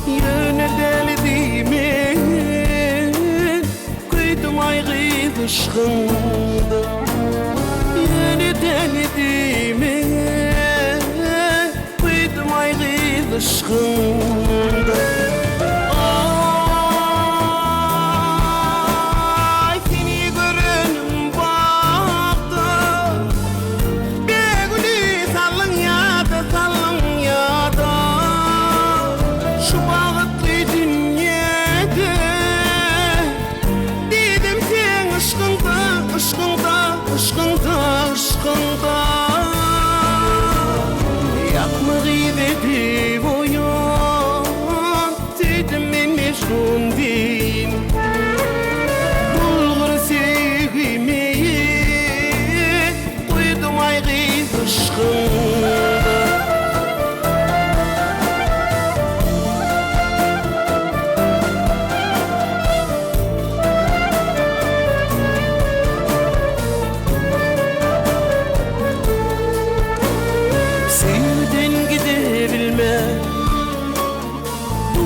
Yöneldiğimi koydum ayrı aşkında. Yöneldiğimi koydum ayrı aşkında. Yapma gıybeti boyun, dedim ben mecnun değil. Bulgur sevmeyi koydum ayrı aşkında.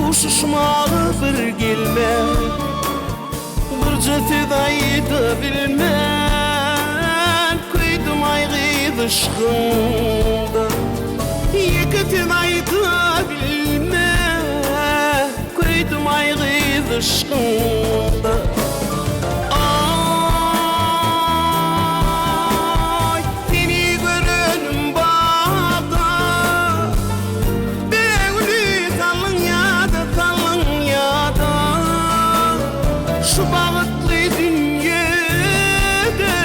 Uşuşmağı bir gelme, bir cefedayı da bilmem. Koydum ayrı aşkında, iki fedayı da bilmem. Koydum ayrı aşkında. Şu bağıtlı dünyada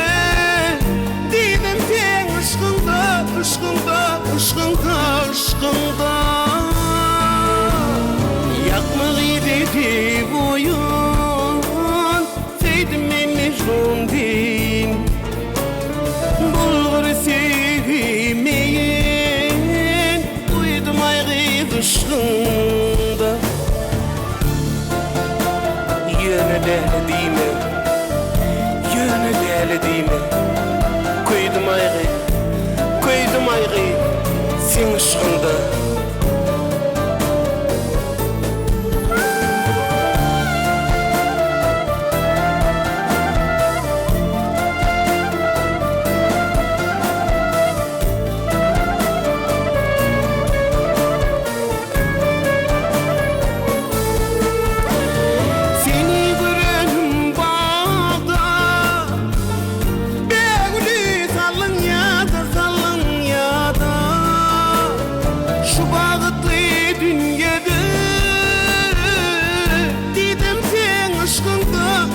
dedim sen aşkında, aşkında, aşkında, aşkında. Yakma gıybeti boyun, dedim ben mecnun değil. Bulgur sevmeyin koydum ayrı aşkında. Yöneldiğimi koydum ayrı sen aşkında.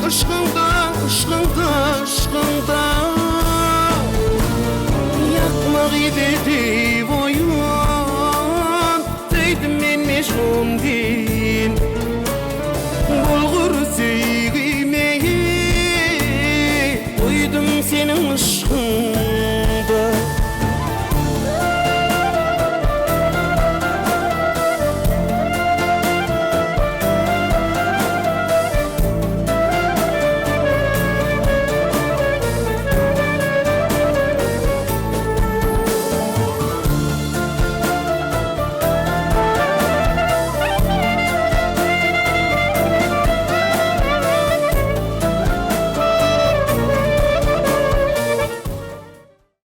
Aşkında, aşkında, aşkında. Yakma gıybeti